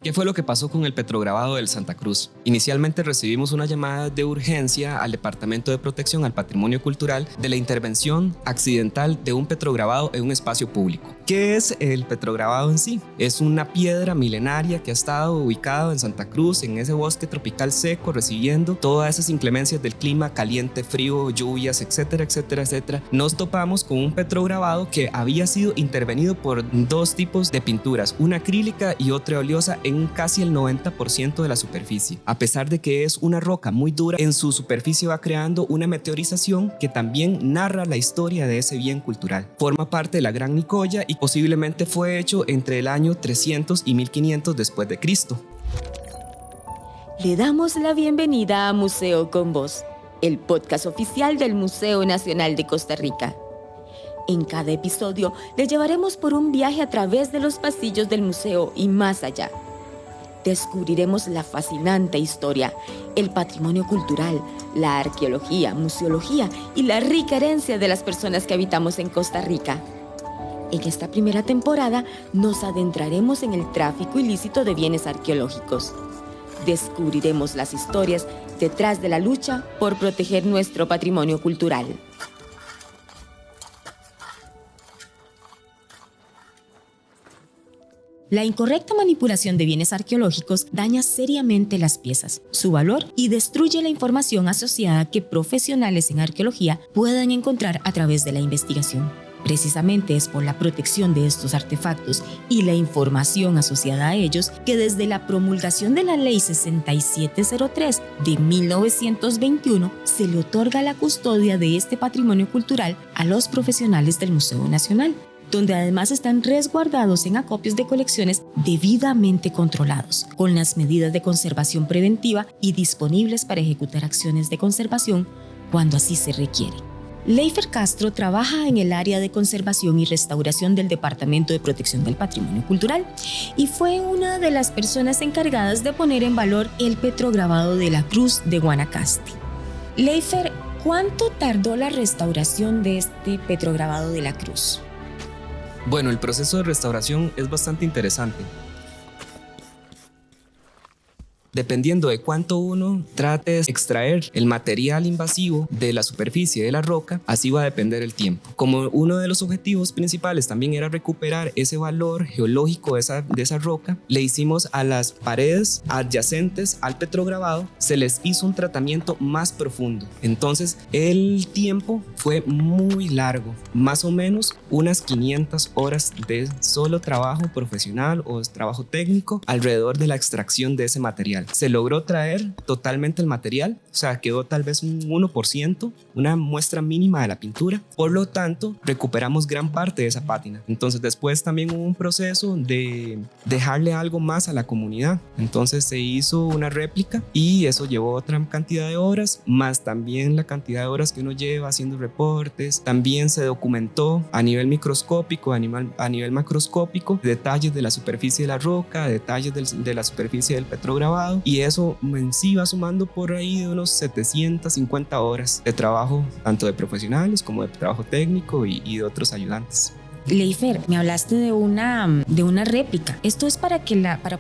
¿Qué fue lo que pasó con el petrograbado del Santa Cruz? Inicialmente recibimos una llamada de urgencia al Departamento de Protección al Patrimonio Cultural de la intervención accidental de un petrograbado en un espacio público. ¿Qué es el petrograbado en sí? Es una piedra milenaria que ha estado ubicada en Santa Cruz, en ese bosque tropical seco, recibiendo todas esas inclemencias del clima caliente, frío, lluvias, etcétera, etcétera, etcétera. Nos topamos con un petrograbado que había sido intervenido por dos tipos de pinturas, una acrílica y otra oleosa, en casi el 90% de la superficie. A pesar de que es una roca muy dura, en su superficie va creando una meteorización que también narra la historia de ese bien cultural. Forma parte de la Gran Nicoya y posiblemente fue hecho entre el año 300 y 1500 después de Cristo. Le damos la bienvenida a Museo con Voz, el podcast oficial del Museo Nacional de Costa Rica. En cada episodio le llevaremos por un viaje a través de los pasillos del museo y más allá. Descubriremos la fascinante historia, el patrimonio cultural, la arqueología, museología y la rica herencia de las personas que habitamos en Costa Rica. En esta primera temporada nos adentraremos en el tráfico ilícito de bienes arqueológicos. Descubriremos las historias detrás de la lucha por proteger nuestro patrimonio cultural. La incorrecta manipulación de bienes arqueológicos daña seriamente las piezas, su valor y destruye la información asociada que profesionales en arqueología puedan encontrar a través de la investigación. Precisamente es por la protección de estos artefactos y la información asociada a ellos que desde la promulgación de la Ley 6703 de 1921 se le otorga la custodia de este patrimonio cultural a los profesionales del Museo Nacional, donde además están resguardados en acopios de colecciones debidamente controlados, con las medidas de conservación preventiva y disponibles para ejecutar acciones de conservación cuando así se requiere. Leifer Castro trabaja en el área de conservación y restauración del Departamento de Protección del Patrimonio Cultural y fue una de las personas encargadas de poner en valor el petrograbado de la Cruz de Guanacaste. Leifer, ¿cuánto tardó la restauración de este petrograbado de la Cruz? Bueno, el proceso de restauración es bastante interesante. Dependiendo de cuánto uno trate de extraer el material invasivo de la superficie de la roca, así va a depender el tiempo. Como uno de los objetivos principales también era recuperar ese valor geológico de esa roca, le hicimos a las paredes adyacentes al petrograbado, se les hizo un tratamiento más profundo. Entonces el tiempo fue muy largo, más o menos unas 500 horas de solo trabajo profesional o trabajo técnico alrededor de la extracción de ese material. Se logró traer totalmente el material, o sea, quedó tal vez un 1%, una muestra mínima de la pintura. Por lo tanto, recuperamos gran parte de esa pátina. Entonces, después también hubo un proceso de dejarle algo más a la comunidad. Entonces, se hizo una réplica y eso llevó otra cantidad de horas, más también la cantidad de horas que uno lleva haciendo reportes. También se documentó a nivel microscópico, a nivel macroscópico, detalles de la superficie de la roca, detalles de la superficie del petrograbado. Y eso en sí va sumando por ahí de unos 750 horas de trabajo, tanto de profesionales como de trabajo técnico y de otros ayudantes. Leifer, me hablaste de una réplica. Esto es para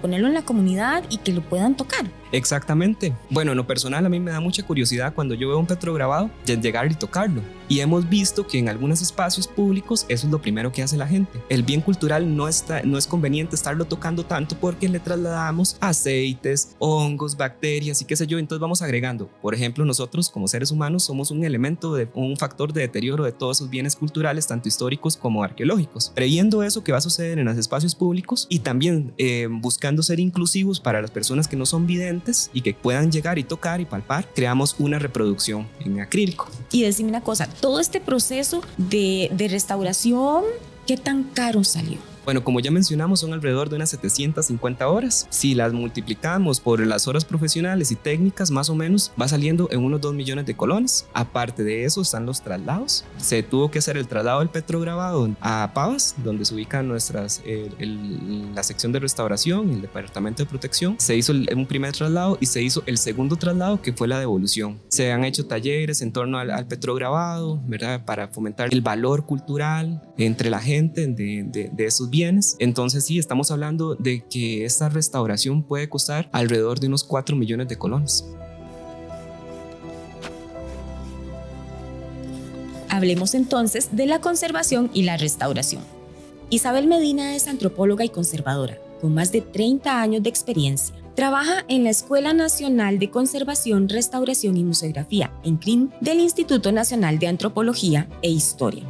ponerlo en la comunidad y que lo puedan tocar. Exactamente. Bueno, en lo personal a mí me da mucha curiosidad cuando yo veo un petrograbado de llegar y tocarlo. Y hemos visto que en algunos espacios públicos eso es lo primero que hace la gente. El bien cultural no es conveniente estarlo tocando tanto porque le trasladamos aceites, hongos, bacterias y qué sé yo. Entonces vamos agregando. Por ejemplo, nosotros como seres humanos somos un factor de deterioro de todos esos bienes culturales, tanto históricos como arqueológicos. Previendo eso que va a suceder en los espacios públicos y también buscando ser inclusivos para las personas que no son videntes y que puedan llegar y tocar y palpar, creamos una reproducción en acrílico. Y decime una cosa, todo este proceso de restauración, ¿qué tan caro salió? Bueno, como ya mencionamos, son alrededor de unas 750 horas. Si las multiplicamos por las horas profesionales y técnicas, más o menos va saliendo en unos 2 millones de colones. Aparte de eso están los traslados. Se tuvo que hacer el traslado del petrograbado a Pavas, donde se ubica la sección de restauración y el departamento de protección. Se hizo un primer traslado y se hizo el segundo traslado, que fue la devolución. Se han hecho talleres en torno al petrograbado, ¿verdad? Para fomentar el valor cultural entre la gente de esos bienes. bienes. Entonces sí, estamos hablando de que esta restauración puede costar alrededor de unos 4 millones de colones. Hablemos entonces de la conservación y la restauración. Isabel Medina es antropóloga y conservadora, con más de 30 años de experiencia. Trabaja en la Escuela Nacional de Conservación, Restauración y Museografía, en CRIM, del Instituto Nacional de Antropología e Historia,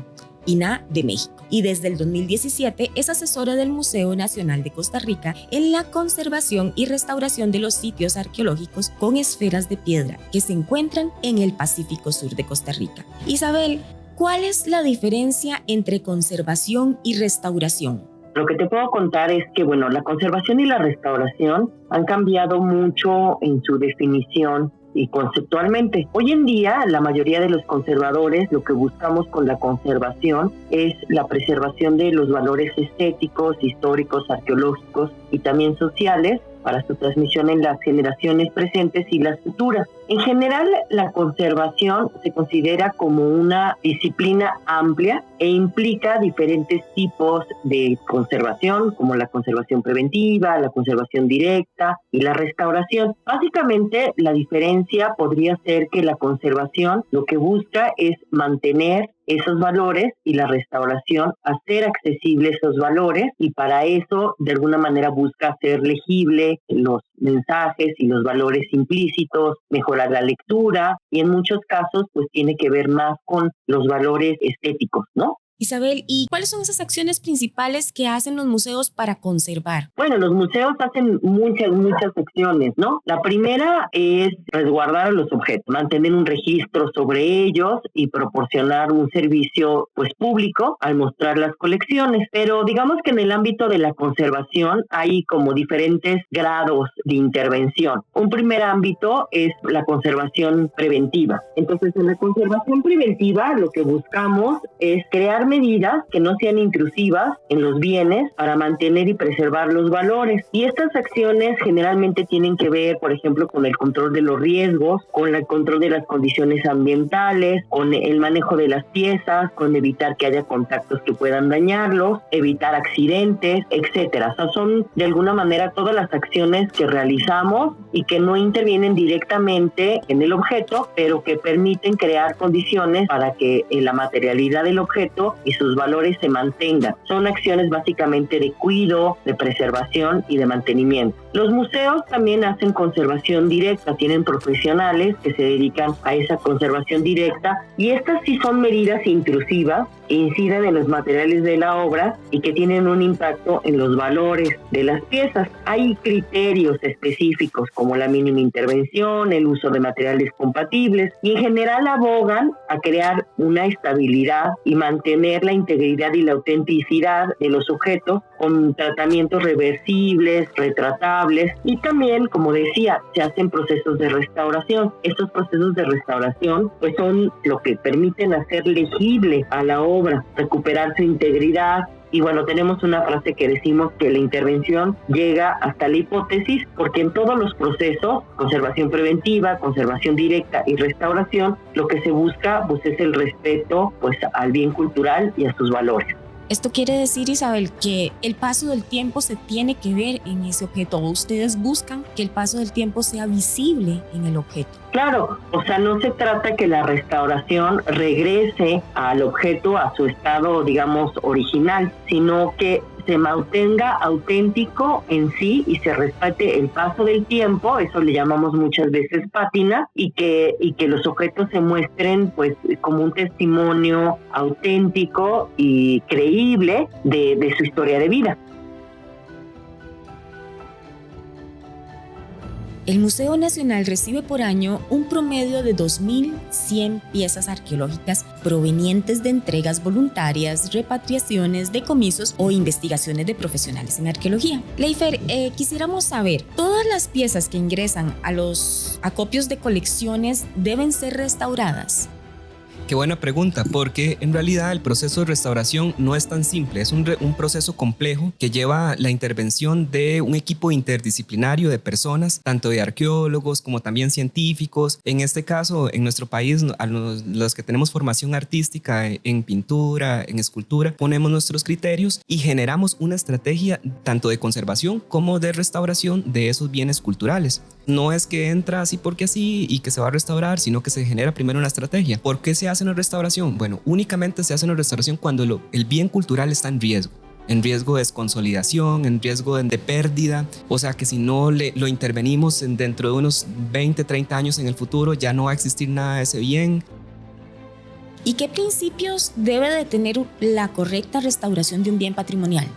INAH de México. Y desde el 2017 es asesora del Museo Nacional de Costa Rica en la conservación y restauración de los sitios arqueológicos con esferas de piedra que se encuentran en el Pacífico Sur de Costa Rica. Isabel, ¿cuál es la diferencia entre conservación y restauración? Lo que te puedo contar es que, la conservación y la restauración han cambiado mucho en su definición y conceptualmente. Hoy en día, la mayoría de los conservadores lo que buscamos con la conservación es la preservación de los valores estéticos, históricos, arqueológicos y también sociales para su transmisión en las generaciones presentes y las futuras. En general, la conservación se considera como una disciplina amplia e implica diferentes tipos de conservación, como la conservación preventiva, la conservación directa y la restauración. Básicamente, la diferencia podría ser que la conservación lo que busca es mantener esos valores y la restauración hacer accesibles esos valores, y para eso de alguna manera busca hacer legible los mensajes y los valores implícitos, mejorar la lectura, y en muchos casos pues tiene que ver más con los valores estéticos, ¿no? Isabel, ¿y cuáles son esas acciones principales que hacen los museos para conservar? Bueno, los museos hacen muchas acciones, ¿no? La primera es resguardar a los objetos, mantener un registro sobre ellos y proporcionar un servicio pues público al mostrar las colecciones. Pero digamos que en el ámbito de la conservación hay como diferentes grados de intervención. Un primer ámbito es la conservación preventiva. Entonces, en la conservación preventiva lo que buscamos es crear medidas que no sean intrusivas en los bienes para mantener y preservar los valores. Y estas acciones generalmente tienen que ver, por ejemplo, con el control de los riesgos, con el control de las condiciones ambientales, con el manejo de las piezas, con evitar que haya contactos que puedan dañarlos, evitar accidentes, etcétera. O sea, son de alguna manera todas las acciones que realizamos y que no intervienen directamente en el objeto, pero que permiten crear condiciones para que la materialidad del objeto y sus valores se mantengan. Son acciones básicamente de cuidado, de preservación y de mantenimiento. Los museos también hacen conservación directa, tienen profesionales que se dedican a esa conservación directa, y estas sí son medidas intrusivas que inciden en los materiales de la obra y que tienen un impacto en los valores de las piezas. Hay criterios específicos como la mínima intervención, el uso de materiales compatibles, y en general abogan a crear una estabilidad y mantener la integridad y la autenticidad de los objetos con tratamientos reversibles, retratables, y también, como decía, se hacen procesos de restauración. Estos procesos de restauración pues son lo que permiten hacer legible a la obra, recuperar su integridad. Y bueno, tenemos una frase que decimos que la intervención llega hasta la hipótesis, porque en todos los procesos, conservación preventiva, conservación directa y restauración, lo que se busca pues es el respeto pues al bien cultural y a sus valores. Esto quiere decir, Isabel, que el paso del tiempo se tiene que ver en ese objeto, o ustedes buscan que el paso del tiempo sea visible en el objeto. Claro, o sea, no se trata que la restauración regrese al objeto a su estado, digamos, original, sino que se mantenga auténtico en sí y se respete el paso del tiempo. Eso le llamamos muchas veces pátina, y que los objetos se muestren pues como un testimonio auténtico y creíble de su historia de vida. El Museo Nacional recibe por año un promedio de 2.100 piezas arqueológicas provenientes de entregas voluntarias, repatriaciones, decomisos o investigaciones de profesionales en arqueología. Leifer, quisiéramos saber, ¿todas las piezas que ingresan a los acopios de colecciones deben ser restauradas? Qué buena pregunta, porque en realidad el proceso de restauración no es tan simple, es un proceso complejo que lleva la intervención de un equipo interdisciplinario de personas, tanto de arqueólogos como también científicos. En este caso, en nuestro país, a los que tenemos formación artística en pintura, en escultura, ponemos nuestros criterios y generamos una estrategia tanto de conservación como de restauración de esos bienes culturales. No es que entra así porque así y que se va a restaurar, sino que se genera primero una estrategia. ¿Por qué se hace una restauración? Bueno, únicamente se hace una restauración cuando el bien cultural está en riesgo de desconsolidación, en riesgo de pérdida, o sea que si no lo intervenimos dentro de unos 20, 30 años en el futuro, ya no va a existir nada de ese bien. ¿Y qué principios debe de tener la correcta restauración de un bien patrimonial?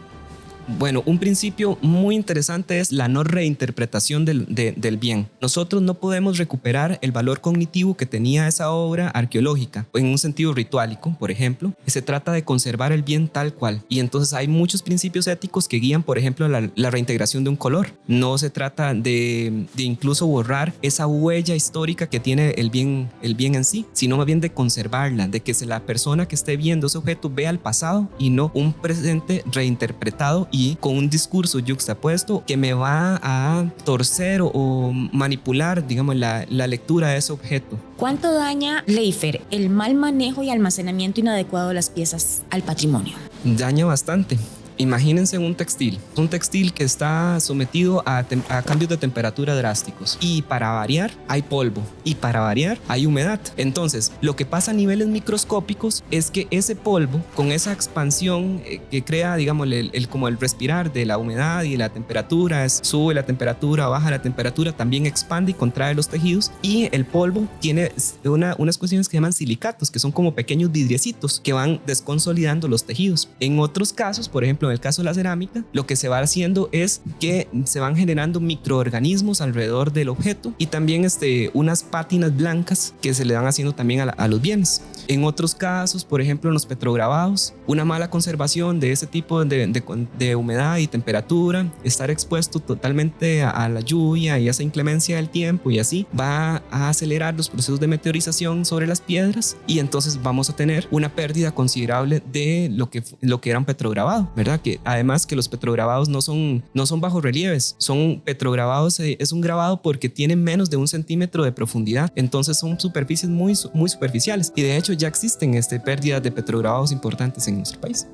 Bueno, un principio muy interesante es la no reinterpretación del bien. Nosotros no podemos recuperar el valor cognitivo que tenía esa obra arqueológica en un sentido rituálico, por ejemplo. Se trata de conservar el bien tal cual. Y entonces hay muchos principios éticos que guían, por ejemplo, la reintegración de un color. No se trata de incluso borrar esa huella histórica que tiene el bien en sí, sino más bien de conservarla, de que la persona que esté viendo ese objeto vea el pasado y no un presente reinterpretado y con un discurso yuxtapuesto que me va a torcer o manipular, digamos, la lectura de ese objeto. ¿Cuánto daña, Leifer, el mal manejo y almacenamiento inadecuado de las piezas al patrimonio? Daña bastante. Imagínense un textil que está sometido a cambios de temperatura drásticos y para variar hay polvo y para variar hay humedad. Entonces lo que pasa a niveles microscópicos es que ese polvo con esa expansión que crea, digamos, como el respirar de la humedad y la temperatura, sube la temperatura, baja la temperatura, también expande y contrae los tejidos, y el polvo tiene unas cuestiones que se llaman silicatos, que son como pequeños vidriecitos que van desconsolidando los tejidos. En otros casos, por ejemplo en el caso de la cerámica, lo que se va haciendo es que se van generando microorganismos alrededor del objeto y también unas pátinas blancas que se le van haciendo también a los bienes. En otros casos, por ejemplo en los petrograbados, una mala conservación de ese tipo de humedad y temperatura, estar expuesto totalmente a la lluvia y a esa inclemencia del tiempo y así va a acelerar los procesos de meteorización sobre las piedras y entonces vamos a tener una pérdida considerable de lo que era un petrograbado, ¿verdad? Que además que los petrograbados no son bajos relieves, son petrograbados, es un grabado porque tienen menos de 1 centímetro de profundidad, entonces son superficies muy superficiales y de hecho ya existen pérdidas de petrograbados importantes en nuestro país.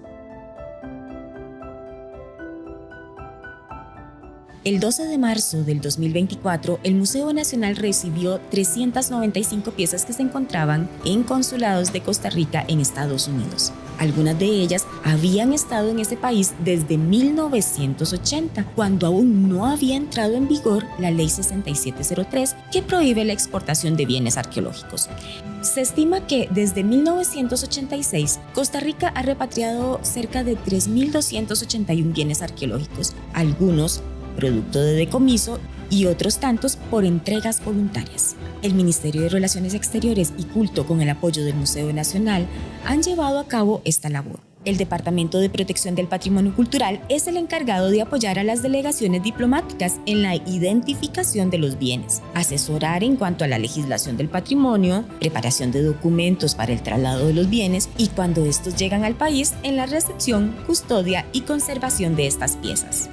El 12 de marzo del 2024, el Museo Nacional recibió 395 piezas que se encontraban en consulados de Costa Rica en Estados Unidos. Algunas de ellas habían estado en ese país desde 1980, cuando aún no había entrado en vigor la Ley 6703, que prohíbe la exportación de bienes arqueológicos. Se estima que desde 1986, Costa Rica ha repatriado cerca de 3.281 bienes arqueológicos, algunos producto de decomiso y otros tantos por entregas voluntarias. El Ministerio de Relaciones Exteriores y Culto, con el apoyo del Museo Nacional, han llevado a cabo esta labor. El Departamento de Protección del Patrimonio Cultural es el encargado de apoyar a las delegaciones diplomáticas en la identificación de los bienes, asesorar en cuanto a la legislación del patrimonio, preparación de documentos para el traslado de los bienes y cuando estos llegan al país, en la recepción, custodia y conservación de estas piezas.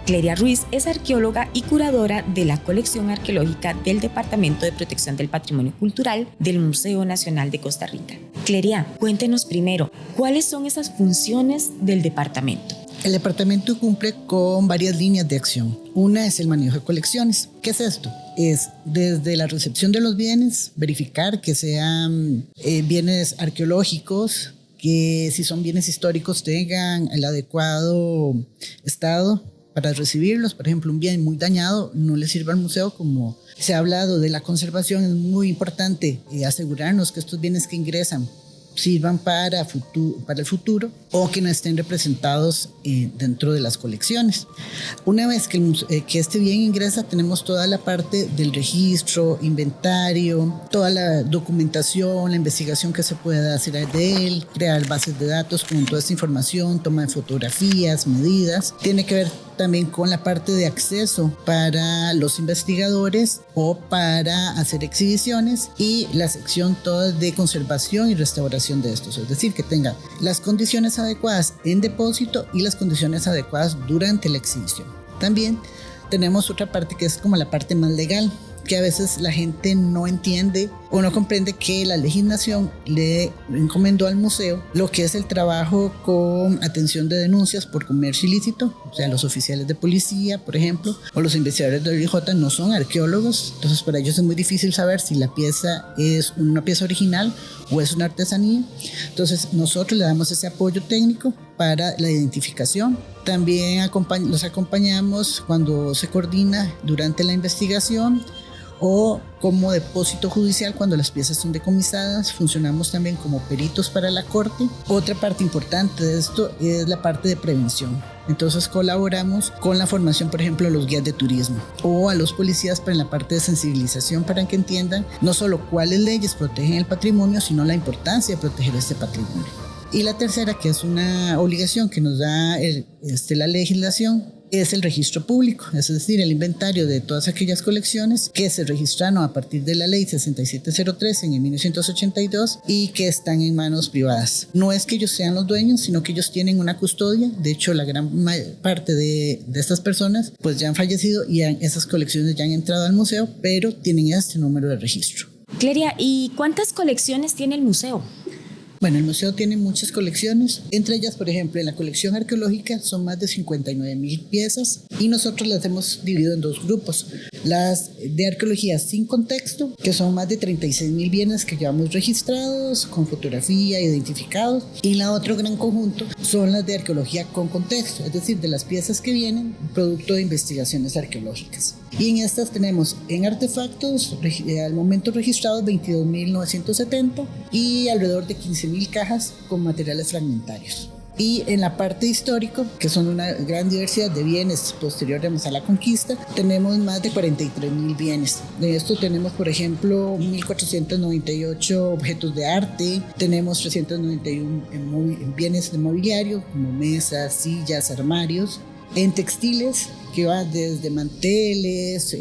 Cleria Ruiz es arqueóloga y curadora de la colección arqueológica del Departamento de Protección del Patrimonio Cultural del Museo Nacional de Costa Rica. Cleria, cuéntenos primero, ¿cuáles son esas funciones del departamento? El departamento cumple con varias líneas de acción. Una es el manejo de colecciones. ¿Qué es esto? Es desde la recepción de los bienes, verificar que sean bienes arqueológicos, que si son bienes históricos tengan el adecuado estado para recibirlos. Por ejemplo, un bien muy dañado no le sirve al museo. Como se ha hablado de la conservación, es muy importante asegurarnos que estos bienes que ingresan sirvan para el futuro o que no estén representados dentro de las colecciones. Una vez que este bien ingresa, tenemos toda la parte del registro, inventario, toda la documentación, la investigación que se pueda hacer de él, crear bases de datos con toda esta información, toma de fotografías, medidas. Tiene que ver también con la parte de acceso para los investigadores o para hacer exhibiciones, y la sección toda de conservación y restauración de estos, es decir, que tenga las condiciones adecuadas en depósito y las condiciones adecuadas durante la exhibición. También tenemos otra parte que es como la parte más legal, que a veces la gente no entiende o no comprende que la legislación le encomendó al museo lo que es el trabajo con atención de denuncias por comercio ilícito. O sea, los oficiales de policía, por ejemplo, o los investigadores de OIJ no son arqueólogos, entonces para ellos es muy difícil saber si la pieza es una pieza original o es una artesanía. Entonces nosotros le damos ese apoyo técnico para la identificación. También los acompañamos cuando se coordina durante la investigación o como depósito judicial cuando las piezas son decomisadas. Funcionamos también como peritos para la corte. Otra parte importante de esto es la parte de prevención. Entonces colaboramos con la formación, por ejemplo, a los guías de turismo o a los policías para la parte de sensibilización, para que entiendan no solo cuáles leyes protegen el patrimonio, sino la importancia de proteger este patrimonio. Y la tercera, que es una obligación que nos da la legislación, es el registro público, es decir, el inventario de todas aquellas colecciones que se registraron a partir de la ley 6703 en 1982 y que están en manos privadas. No es que ellos sean los dueños, sino que ellos tienen una custodia. De hecho, la gran parte de estas personas pues ya han fallecido y esas colecciones ya han entrado al museo, pero tienen este número de registro. Cleria, ¿y cuántas colecciones tiene el museo? Bueno, el museo tiene muchas colecciones, entre ellas, por ejemplo, en la colección arqueológica son más de 59,000 piezas y nosotros las hemos dividido en dos grupos. Las de arqueología sin contexto, que son más de 36,000 bienes que llevamos registrados, con fotografía, identificados, y la otro gran conjunto son las de arqueología con contexto, es decir, de las piezas que vienen producto de investigaciones arqueológicas. Y en estas tenemos en artefactos al momento registrados 22,970 y alrededor de 15,000 cajas con materiales fragmentarios. Y en la parte histórico, que son una gran diversidad de bienes posteriores a la conquista, tenemos más de 43,000 bienes. De esto tenemos, por ejemplo, 1,498 objetos de arte, tenemos 391 bienes de mobiliario, como mesas, sillas, armarios. En textiles, que va desde manteles,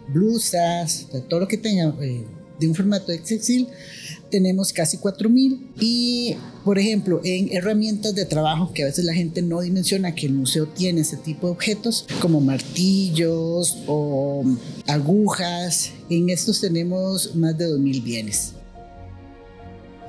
blusas, todo lo que tenga de un formato de textil, tenemos casi 4,000. Y, por ejemplo, en herramientas de trabajo, que a veces la gente no dimensiona que el museo tiene ese tipo de objetos, como martillos o agujas, en estos tenemos más de 2,000 bienes.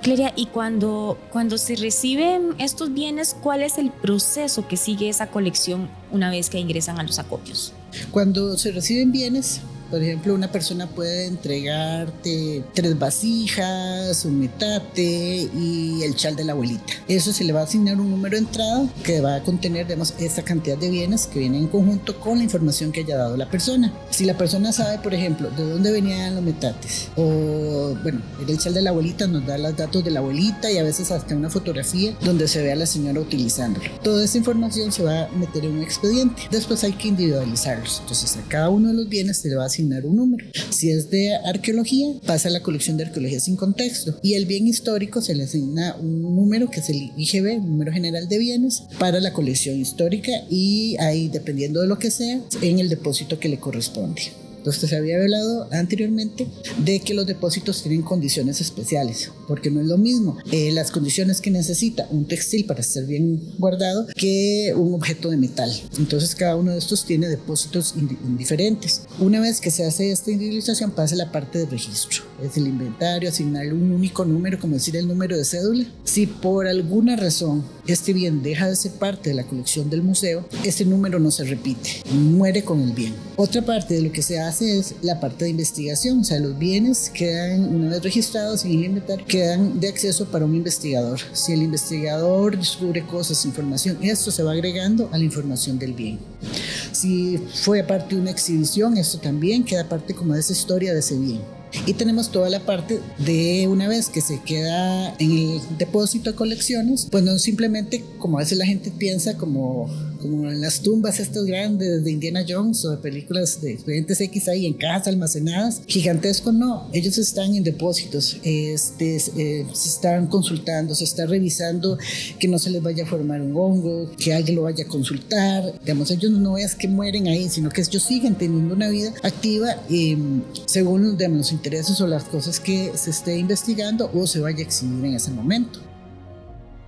Cleria, y cuando se reciben estos bienes, ¿cuál es el proceso que sigue esa colección una vez que ingresan a los acopios? Cuando se reciben bienes, por ejemplo, una persona puede entregarte 3 vasijas, un metate y el chal de la abuelita. Eso se le va a asignar un número de entrada que va a contener, digamos, esa cantidad de bienes que vienen en conjunto con la información que haya dado la persona. Si la persona sabe, por ejemplo, de dónde venían los metates, o bueno, el chal de la abuelita nos da los datos de la abuelita y a veces hasta una fotografía donde se ve a la señora utilizándolo. Toda esa información se va a meter en un expediente. Después hay que individualizarlos. Entonces a cada uno de los bienes se le va a asignar un número. Si es de arqueología, pasa a la colección de arqueología sin contexto, y el bien histórico se le asigna un número que es el IGB, número general de bienes, para la colección histórica, y ahí, dependiendo de lo que sea, en el depósito que le corresponde. Entonces se había hablado anteriormente de que los depósitos tienen condiciones especiales, porque no es lo mismo las condiciones que necesita un textil para estar bien guardado que un objeto de metal. Entonces cada uno de estos tiene depósitos diferentes. Una vez que se hace esta individualización, pasa la parte de registro, es el inventario, asignarle un único número, como decir el número de cédula. Si por alguna razón este bien deja de ser parte de la colección del museo, ese número no se repite, muere con el bien. Otra parte de lo que se hace es la parte de investigación, o sea, los bienes quedan, una vez registrados en el inventario, quedan de acceso para un investigador. Si el investigador descubre cosas, información, esto se va agregando a la información del bien. Si fue parte de una exhibición, esto también queda parte como de esa historia de ese bien. Y tenemos toda la parte de una vez que se queda en el depósito de colecciones, pues no simplemente, como a veces la gente piensa, como como en las tumbas estas grandes de Indiana Jones o de películas de Expedientes X ahí en cajas almacenadas, gigantesco no, ellos están en depósitos, se están consultando, se está revisando que no se les vaya a formar un hongo, que alguien lo vaya a consultar, digamos, ellos no es que mueren ahí, sino que ellos siguen teniendo una vida activa según digamos, los intereses o las cosas que se esté investigando o se vaya a exhibir en ese momento.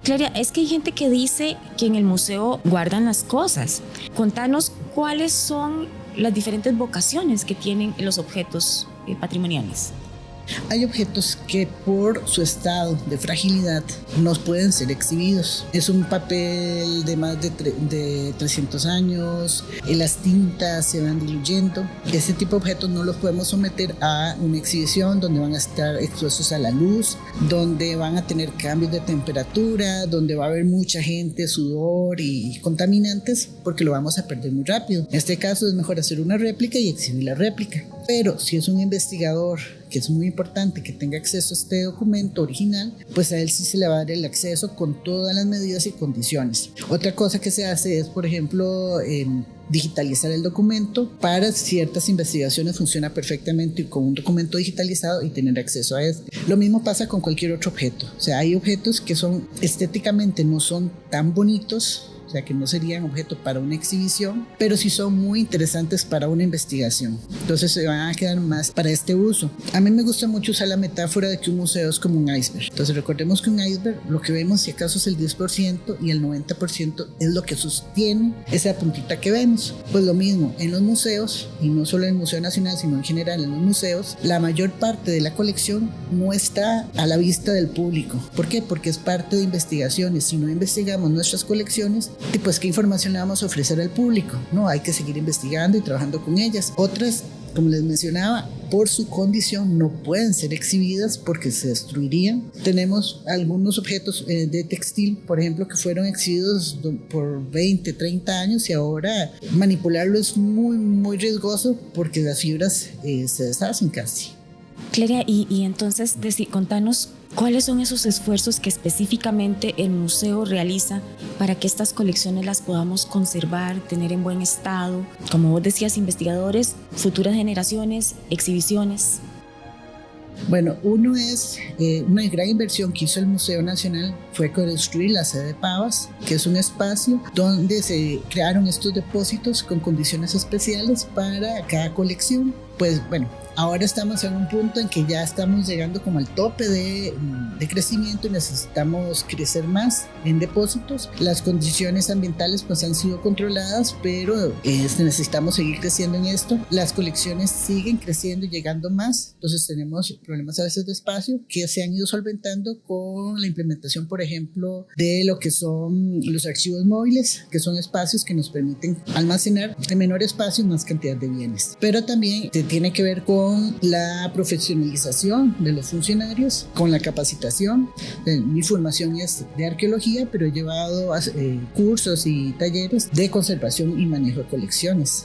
Claria, es que hay gente que dice que en el museo guardan las cosas. Contanos cuáles son las diferentes vocaciones que tienen los objetos patrimoniales. Hay objetos que por su estado de fragilidad no pueden ser exhibidos. Es un papel de más de 300 años, las tintas se van diluyendo. Ese tipo de objetos no los podemos someter a una exhibición donde van a estar expuestos a la luz, donde van a tener cambios de temperatura, donde va a haber mucha gente, sudor y contaminantes, porque lo vamos a perder muy rápido. En este caso es mejor hacer una réplica y exhibir la réplica. Pero si es un investigador, que es muy importante que tenga acceso a este documento original, pues a él sí se le va a dar el acceso con todas las medidas y condiciones. Otra cosa que se hace es, por ejemplo, digitalizar el documento. Para ciertas investigaciones funciona perfectamente con un documento digitalizado y tener acceso a eso. Lo mismo pasa con cualquier otro objeto. O sea, hay objetos que son estéticamente no son tan bonitos, o sea que no serían objeto para una exhibición, pero sí son muy interesantes para una investigación. Entonces se van a quedar más para este uso. A mí me gusta mucho usar la metáfora de que un museo es como un iceberg. Entonces recordemos que un iceberg, lo que vemos si acaso es el 10% y el 90% es lo que sostiene esa puntita que vemos. Pues lo mismo en los museos, y no solo en el Museo Nacional, sino en general en los museos, la mayor parte de la colección no está a la vista del público. ¿Por qué? Porque es parte de investigaciones. Si no investigamos nuestras colecciones, pues qué información le vamos a ofrecer al público, ¿no? Hay que seguir investigando y trabajando con ellas. Otras, como les mencionaba, por su condición no pueden ser exhibidas porque se destruirían. Tenemos algunos objetos de textil, por ejemplo, que fueron exhibidos por 20, 30 años y ahora manipularlo es muy, muy riesgoso porque las fibras se deshacen casi. Claria, y entonces contanos cuáles son esos esfuerzos que específicamente el museo realiza para que estas colecciones las podamos conservar, tener en buen estado. Como vos decías, investigadores, futuras generaciones, exhibiciones. Bueno, uno es una gran inversión que hizo el Museo Nacional fue construir la sede de Pavas, que es un espacio donde se crearon estos depósitos con condiciones especiales para cada colección. Pues bueno, ahora estamos en un punto en que ya estamos llegando como al tope de crecimiento y necesitamos crecer más en depósitos. Las condiciones ambientales pues han sido controladas, pero necesitamos seguir creciendo en esto. Las colecciones siguen creciendo y llegando más, entonces tenemos problemas a veces de espacio que se han ido solventando con la implementación, por ejemplo, de lo que son los archivos móviles, que son espacios que nos permiten almacenar en menor espacio más cantidad de bienes. Pero también se tiene que ver con la profesionalización de los funcionarios, con la capacitación. Mi formación es de arqueología, pero he llevado cursos y talleres de conservación y manejo de colecciones.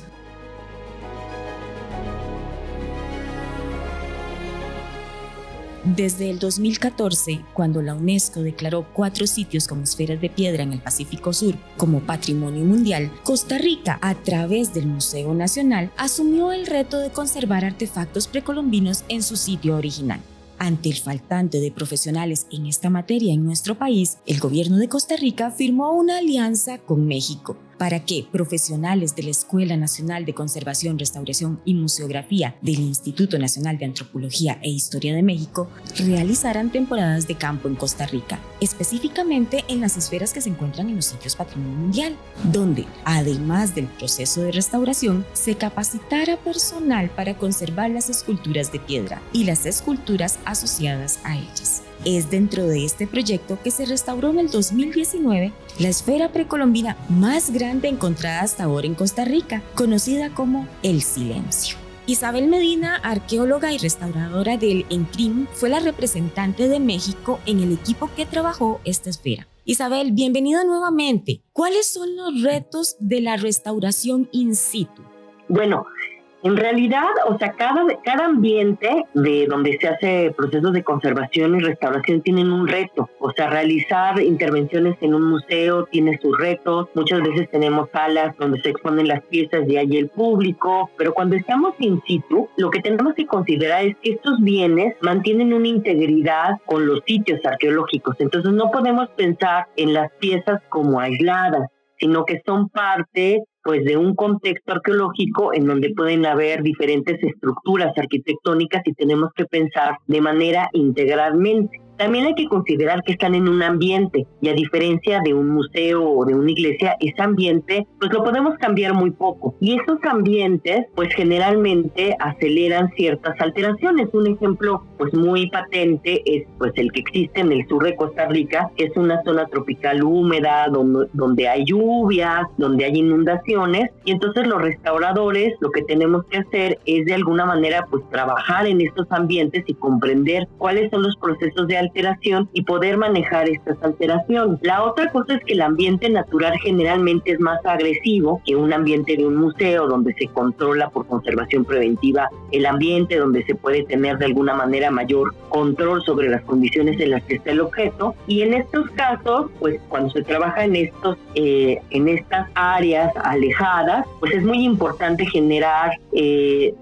Desde el 2014, cuando la UNESCO declaró 4 sitios con esferas de piedra en el Pacífico Sur como Patrimonio Mundial, Costa Rica, a través del Museo Nacional, asumió el reto de conservar artefactos precolombinos en su sitio original. Ante el faltante de profesionales en esta materia en nuestro país, el gobierno de Costa Rica firmó una alianza con México para que profesionales de la Escuela Nacional de Conservación, Restauración y Museografía del Instituto Nacional de Antropología e Historia de México realizaran temporadas de campo en Costa Rica, específicamente en las esferas que se encuentran en los sitios Patrimonio Mundial, donde, además del proceso de restauración, se capacitara personal para conservar las esculturas de piedra y las esculturas asociadas a ellas. Es dentro de este proyecto que se restauró en el 2019 la esfera precolombina más grande encontrada hasta ahora en Costa Rica, conocida como El Silencio. Isabel Medina, arqueóloga y restauradora del ENCRIM, fue la representante de México en el equipo que trabajó esta esfera. Isabel, bienvenida nuevamente. ¿Cuáles son los retos de la restauración in situ? Bueno, En realidad, o sea, cada ambiente de donde se hace procesos de conservación y restauración tienen un reto. O sea, realizar intervenciones en un museo tiene sus retos. Muchas veces tenemos salas donde se exponen las piezas y hay el público. Pero cuando estamos in situ, lo que tenemos que considerar es que estos bienes mantienen una integridad con los sitios arqueológicos. Entonces no podemos pensar en las piezas como aisladas, sino que son parte pues de un contexto arqueológico en donde pueden haber diferentes estructuras arquitectónicas y tenemos que pensar de manera integralmente. También hay que considerar que están en un ambiente y a diferencia de un museo o de una iglesia, ese ambiente pues lo podemos cambiar muy poco y esos ambientes pues generalmente aceleran ciertas alteraciones. Un ejemplo pues muy patente es pues el que existe en el sur de Costa Rica, que es una zona tropical húmeda donde hay lluvias, donde hay inundaciones y entonces los restauradores lo que tenemos que hacer es de alguna manera pues trabajar en estos ambientes y comprender cuáles son los procesos de alteración y poder manejar estas alteraciones. La otra cosa es que el ambiente natural generalmente es más agresivo que un ambiente de un museo donde se controla por conservación preventiva el ambiente, donde se puede tener de alguna manera mayor control sobre las condiciones en las que está el objeto y en estos casos pues cuando se trabaja en estas áreas alejadas pues es muy importante generar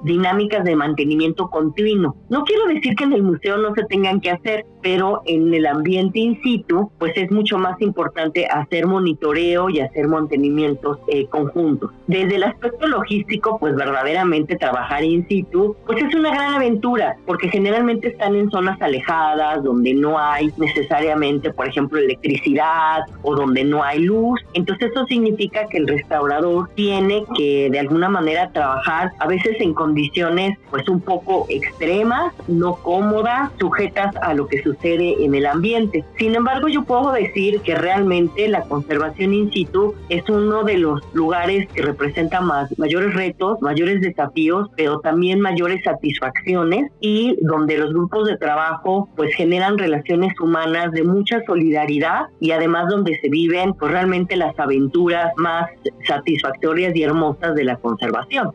dinámicas de mantenimiento continuo. No quiero decir que en el museo no se tengan que hacer, pero en el ambiente in situ, pues es mucho más importante hacer monitoreo y hacer mantenimientos conjuntos. Desde el aspecto logístico, pues verdaderamente trabajar in situ, pues es una gran aventura, porque generalmente están en zonas alejadas, donde no hay necesariamente, por ejemplo, electricidad o donde no hay luz. Entonces eso significa que el restaurador tiene que de alguna manera trabajar a veces en condiciones pues un poco extremas, no cómodas, sujetas a lo que sucede en el ambiente. Sin embargo, yo puedo decir que realmente la conservación in situ es uno de los lugares que representa mayores retos, mayores desafíos, pero también mayores satisfacciones y donde los grupos de trabajo pues generan relaciones humanas de mucha solidaridad y además donde se viven pues realmente las aventuras más satisfactorias y hermosas de la conservación.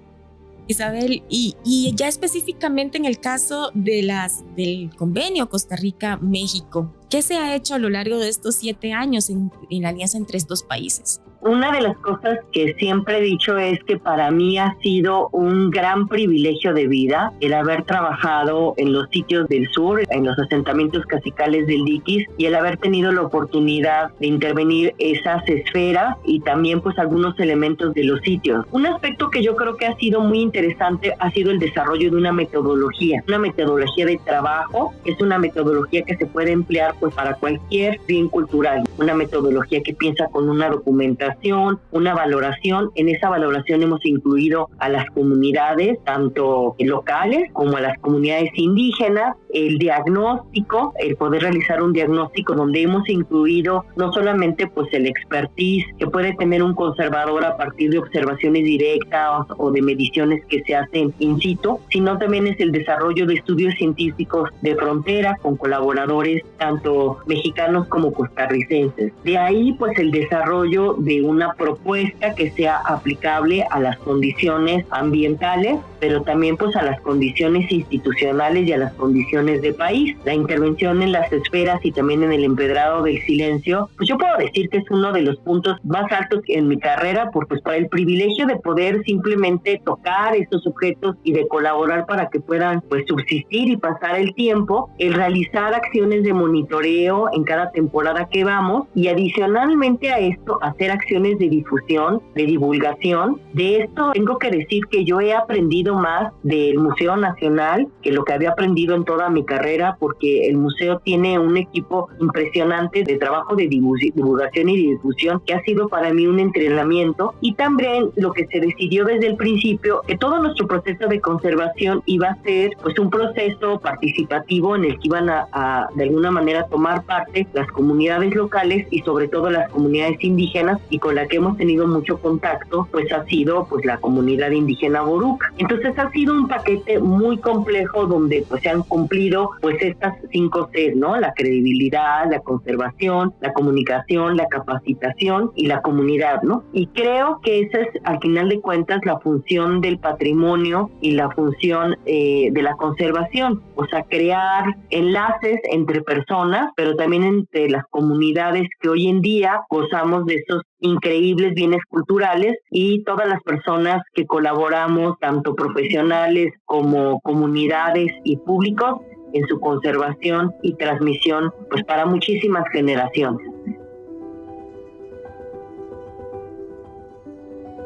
Isabel, y ya específicamente en el caso del convenio Costa Rica-México, ¿qué se ha hecho a lo largo de estos 7 años en la alianza entre estos países? Una de las cosas que siempre he dicho es que para mí ha sido un gran privilegio de vida el haber trabajado en los sitios del sur, en los asentamientos cacicales del Diquis y el haber tenido la oportunidad de intervenir esas esferas y también pues algunos elementos de los sitios. Un aspecto que yo creo que ha sido muy interesante ha sido el desarrollo de una metodología de trabajo. Es una metodología que se puede emplear pues para cualquier bien cultural, una metodología que piensa con una documentación, una valoración. En esa valoración hemos incluido a las comunidades, tanto locales como a las comunidades indígenas, el diagnóstico, el poder realizar un diagnóstico donde hemos incluido no solamente pues el expertise que puede tener un conservador a partir de observaciones directas o de mediciones que se hacen in situ, sino también es el desarrollo de estudios científicos de frontera con colaboradores tanto mexicanos como costarricenses. De ahí pues el desarrollo de una propuesta que sea aplicable a las condiciones ambientales, pero también pues a las condiciones institucionales y a las condiciones de país. La intervención en las esferas y también en el empedrado del silencio, pues yo puedo decir que es uno de los puntos más altos en mi carrera, por el privilegio de poder simplemente tocar estos objetos y de colaborar para que puedan pues subsistir y pasar el tiempo, el realizar acciones de monitoreo en cada temporada que vamos y adicionalmente a esto hacer acciones de difusión, de divulgación. De esto tengo que decir que yo he aprendido más del Museo Nacional que lo que había aprendido en toda mi carrera, porque el museo tiene un equipo impresionante de trabajo de divulgación y difusión que ha sido para mí un entrenamiento, y también lo que se decidió desde el principio, que todo nuestro proceso de conservación iba a ser pues un proceso participativo en el que iban a de alguna manera tomar parte las comunidades locales y sobre todo las comunidades indígenas, y con la que hemos tenido mucho contacto pues ha sido pues la comunidad indígena Boruca. Entonces ha sido un paquete muy complejo donde pues se han cumplido cumplido pues estas 5 Cs, ¿no? La credibilidad, la conservación, la comunicación, la capacitación y la comunidad, ¿no? Y creo que esa es, al final de cuentas, la función del patrimonio y la función de la conservación, o sea, crear enlaces entre personas, pero también entre las comunidades que hoy en día gozamos de esos increíbles bienes culturales, y todas las personas que colaboramos, tanto profesionales como comunidades y públicos, en su conservación y transmisión, pues para muchísimas generaciones.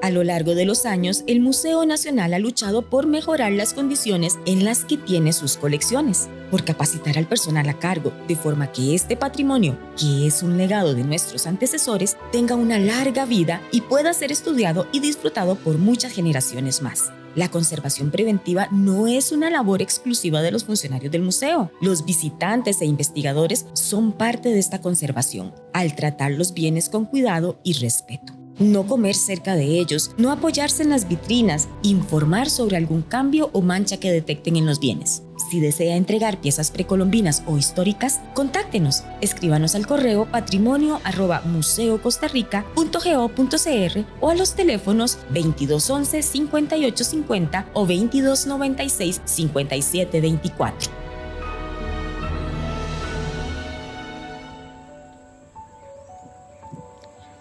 A lo largo de los años, el Museo Nacional ha luchado por mejorar las condiciones en las que tiene sus colecciones, por capacitar al personal a cargo, de forma que este patrimonio, que es un legado de nuestros antecesores, tenga una larga vida y pueda ser estudiado y disfrutado por muchas generaciones más. La conservación preventiva no es una labor exclusiva de los funcionarios del museo. Los visitantes e investigadores son parte de esta conservación, al tratar los bienes con cuidado y respeto. No comer cerca de ellos, no apoyarse en las vitrinas, informar sobre algún cambio o mancha que detecten en los bienes. Si desea entregar piezas precolombinas o históricas, contáctenos. Escríbanos al correo patrimonio@museocostarrica.go.cr o a los teléfonos 2211-5850 o 2296-5724.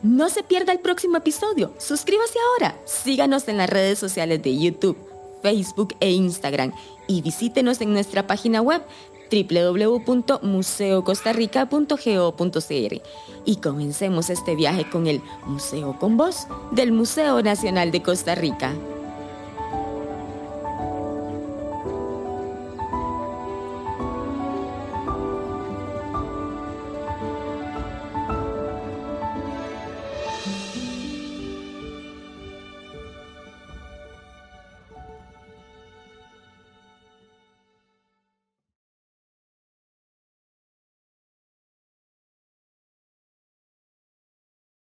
No se pierda el próximo episodio. Suscríbase ahora. Síganos en las redes sociales de YouTube, Facebook e Instagram y visítenos en nuestra página web www.museocostarrica.go.cr y comencemos este viaje con el Museo con Voz del Museo Nacional de Costa Rica.